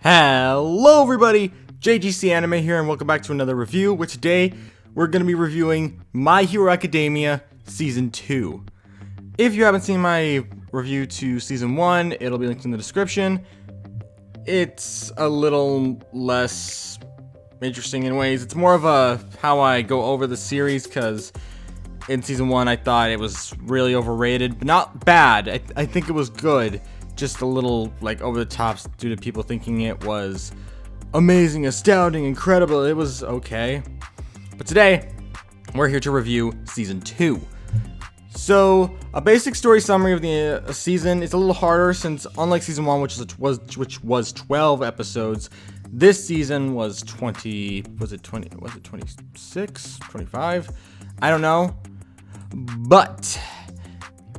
Hello everybody, JGC Anime here and welcome back to another review, where today we're going to be reviewing My Hero Academia Season 2. If you haven't seen my review to Season 1, it'll be linked in the description. It's a little less interesting in ways. It's more of a how I go over the series, because in Season 1 I thought it was really overrated, but not bad. I think it was good. Just a little like over the top due to people thinking it was amazing, astounding, incredible. It was okay. But today, we're here to review Season 2. So, a basic story summary of the season is a little harder since, unlike Season 1, which was 12 episodes, this season was 26? 25? I don't know. But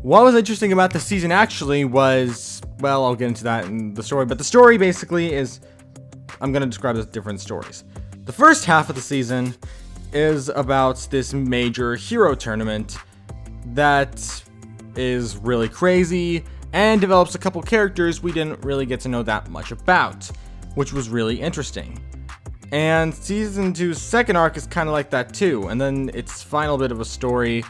what was interesting about the season actually was, well, I'll get into that in the story, but the story basically is, I'm going to describe it as different stories. The first half of the season is about this major hero tournament that is really crazy and develops a couple characters we didn't really get to know that much about, which was really interesting. And Season 2's second arc is kind of like that too, and then its final bit of a story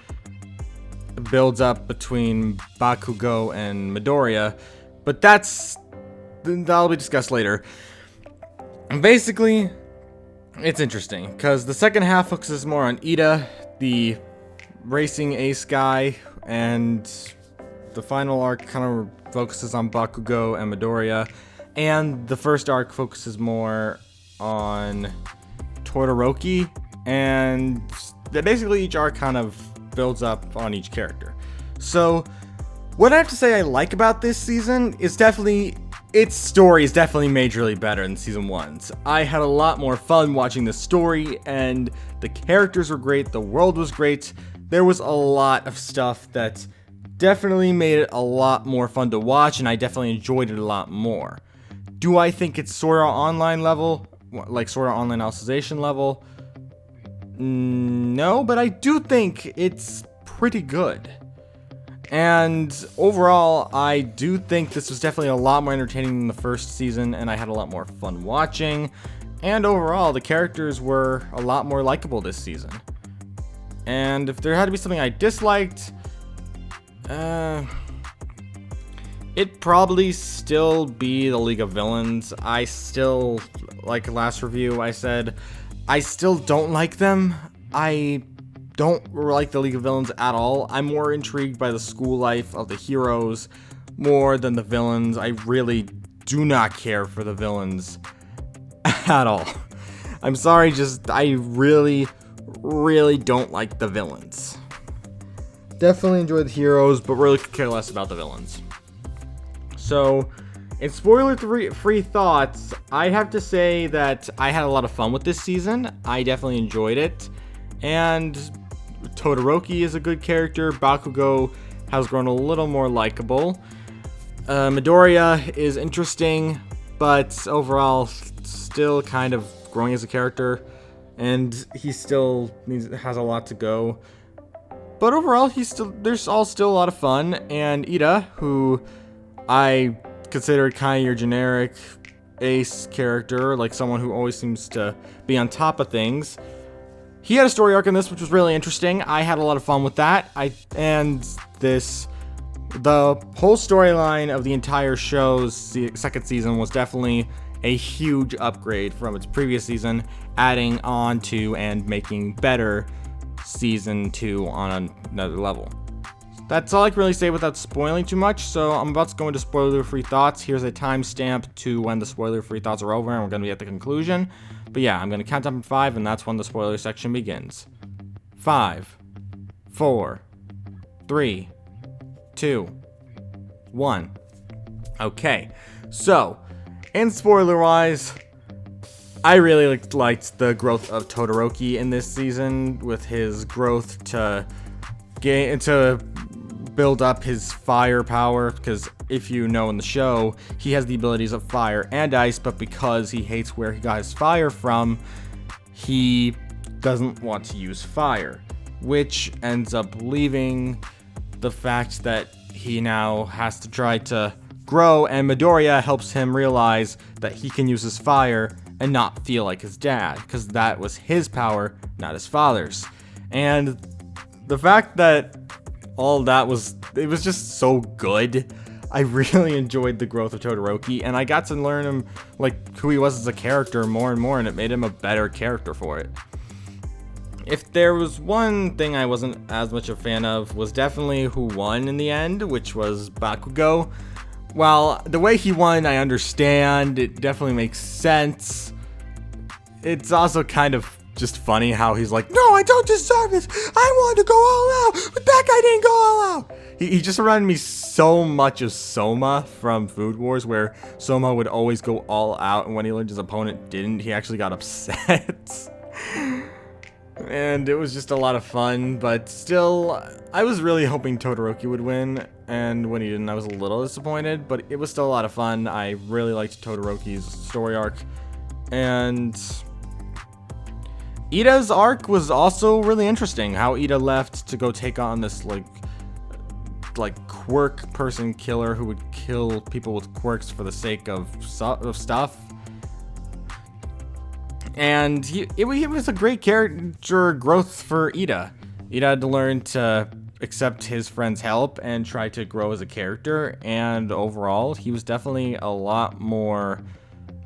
builds up between Bakugo and Midoriya, but that'll be discussed later. And basically, it's interesting because the second half focuses more on Ida, the racing ace guy, and the final arc kind of focuses on Bakugo and Midoriya, and the first arc focuses more on Todoroki, and basically each arc kind of builds up on each character. So what I have to say I like about this season is definitely its story is definitely majorly better than Season 1's. I had a lot more fun watching the story, and the characters were great, the world was great. There was a lot of stuff that definitely made it a lot more fun to watch, and I definitely enjoyed it a lot more. Do I think it's Sword Art Online level? Like Sword Art Online Alicization level? No, but I do think it's pretty good. And overall, I do think this was definitely a lot more entertaining than the first season, and I had a lot more fun watching. And overall, the characters were a lot more likable this season. And if there had to be something I disliked, it'd probably still be the League of Villains. I still, like last review, I said, I still don't like them. I don't like the League of Villains at all. I'm more intrigued by the school life of the heroes more than the villains. I really do not care for the villains at all. I'm sorry, I really don't like the villains. Definitely enjoy the heroes, but really could care less about the villains. So, in spoiler-free thoughts, I have to say that I had a lot of fun with this season. I definitely enjoyed it. And Todoroki is a good character. Bakugo has grown a little more likable. Midoriya is interesting, but overall still kind of growing as a character. And he still has a lot to go. But overall, there's still a lot of fun. And Ida, who I considered kind of your generic ace character, like someone who always seems to be on top of things. He had a story arc in this, which was really interesting. I had a lot of fun with that. The whole storyline of the entire show's second season was definitely a huge upgrade from its previous season, adding on to and making better Season 2 on another level. That's all I can really say without spoiling too much, so I'm about to go into spoiler-free thoughts. Here's a timestamp to when the spoiler-free thoughts are over, and we're going to be at the conclusion. But yeah, I'm going to count down from 5, and that's when the spoiler section begins. 5, 4, 3, 2, 1. Okay, so, in spoiler-wise, I really liked the growth of Todoroki in this season, with his growth to build up his fire power, because if you know in the show, he has the abilities of fire and ice, but because he hates where he got his fire from, he doesn't want to use fire, which ends up leaving the fact that he now has to try to grow, and Midoriya helps him realize that he can use his fire and not feel like his dad, because that was his power, not his father's. And the fact that all that was just so good. I really enjoyed the growth of Todoroki, and I got to learn him, like, who he was as a character more and more, and it made him a better character for it. If there was one thing I wasn't as much a fan of, was definitely who won in the end, which was Bakugo. While the way he won, I understand, it definitely makes sense. It's also kind of just funny how he's like, no, I don't deserve this. I wanted to go all out, but that guy didn't go all out. He just reminded me so much of Soma from Food Wars, where Soma would always go all out, and when he learned his opponent didn't, he actually got upset. And it was just a lot of fun, but still, I was really hoping Todoroki would win, and when he didn't, I was a little disappointed, but it was still a lot of fun. I really liked Todoroki's story arc, and Ida's arc was also really interesting. How Ida left to go take on this like quirk person killer who would kill people with quirks for the sake of stuff. And it was a great character growth for Ida. Ida had to learn to accept his friend's help and try to grow as a character. And overall, he was definitely a lot more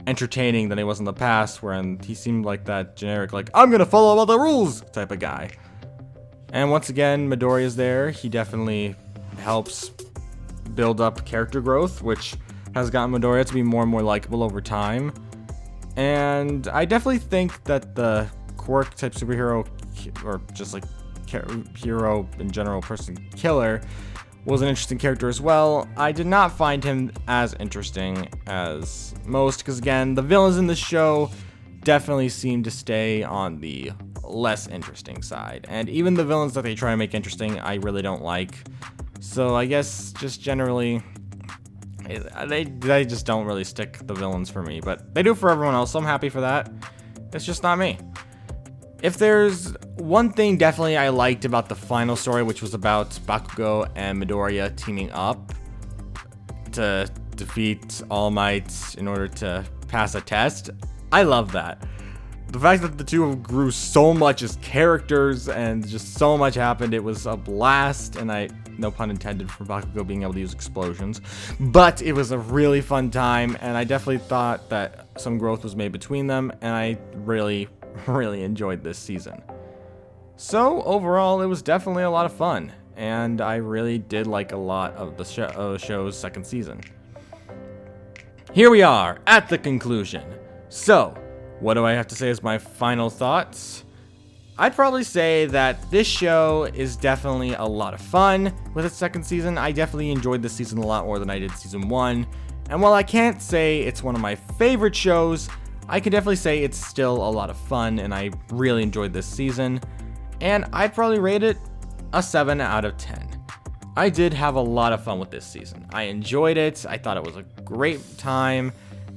entertaining than he was in the past, wherein he seemed like that generic, like, I'm gonna follow all the rules type of guy. And once again, Midoriya's there. He definitely helps build up character growth, which has gotten Midoriya to be more and more likable over time. And I definitely think that the quirk type superhero, or just like hero in general, person killer, was an interesting character as well. I did not find him as interesting as most, because again, the villains in the show definitely seem to stay on the less interesting side. And even the villains that they try to make interesting, I really don't like. So I guess just generally, they just don't really stick the villains for me, but they do for everyone else, so I'm happy for that. It's just not me. If there's one thing definitely I liked about the final story, which was about Bakugo and Midoriya teaming up to defeat All Might in order to pass a test, I love that. The fact that the two of them grew so much as characters and just so much happened, it was a blast, and no pun intended for Bakugo being able to use explosions, but it was a really fun time, and I definitely thought that some growth was made between them, and I really enjoyed this season. So overall, it was definitely a lot of fun, and I really did like a lot of the show's second season. Here we are at the conclusion. So, what do I have to say as my final thoughts? I'd probably say that this show is definitely a lot of fun with its second season. I definitely enjoyed this season a lot more than I did season 1. And while I can't say it's one of my favorite shows, I can definitely say it's still a lot of fun, and I really enjoyed this season. And I'd probably rate it a 7 out of 10. I did have a lot of fun with this season. I enjoyed it. I thought it was a great time.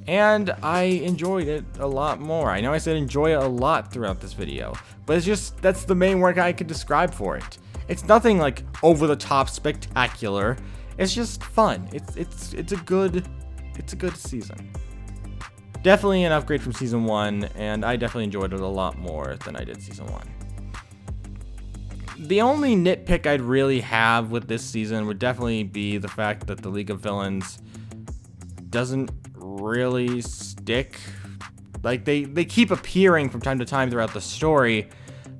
And I enjoyed it a lot more. I know I said enjoy it a lot throughout this video, but it's just, that's the main word I could describe for it. It's nothing like over the top spectacular. It's just fun. It's a good season. Definitely an upgrade from season 1, and I definitely enjoyed it a lot more than I did season 1. The only nitpick I'd really have with this season would definitely be the fact that the League of Villains doesn't really stick. Like, they keep appearing from time to time throughout the story,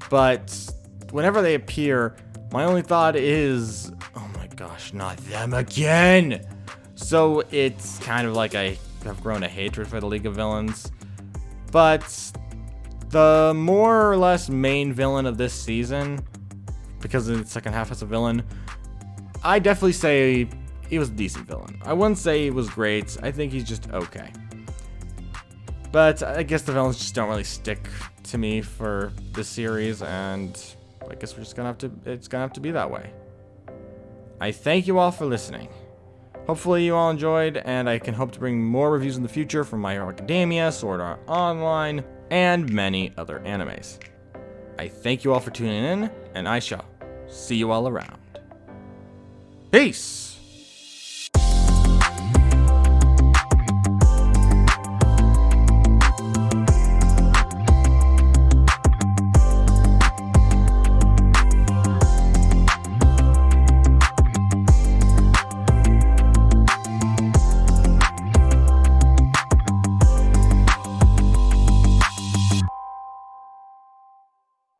but whenever they appear, my only thought is, oh my gosh, not them again. So it's kind of like I have grown a hatred for the League of Villains. But the more or less main villain of this season, because in the second half as a villain, I definitely say he was a decent villain. I wouldn't say he was great. I think he's just okay. But I guess the villains just don't really stick to me for this series, and I guess it's gonna have to be that way. I thank you all for listening. Hopefully you all enjoyed, and I can hope to bring more reviews in the future from My Hero Academia, Sword Art Online, and many other animes. I thank you all for tuning in, and I shall see you all around. Peace!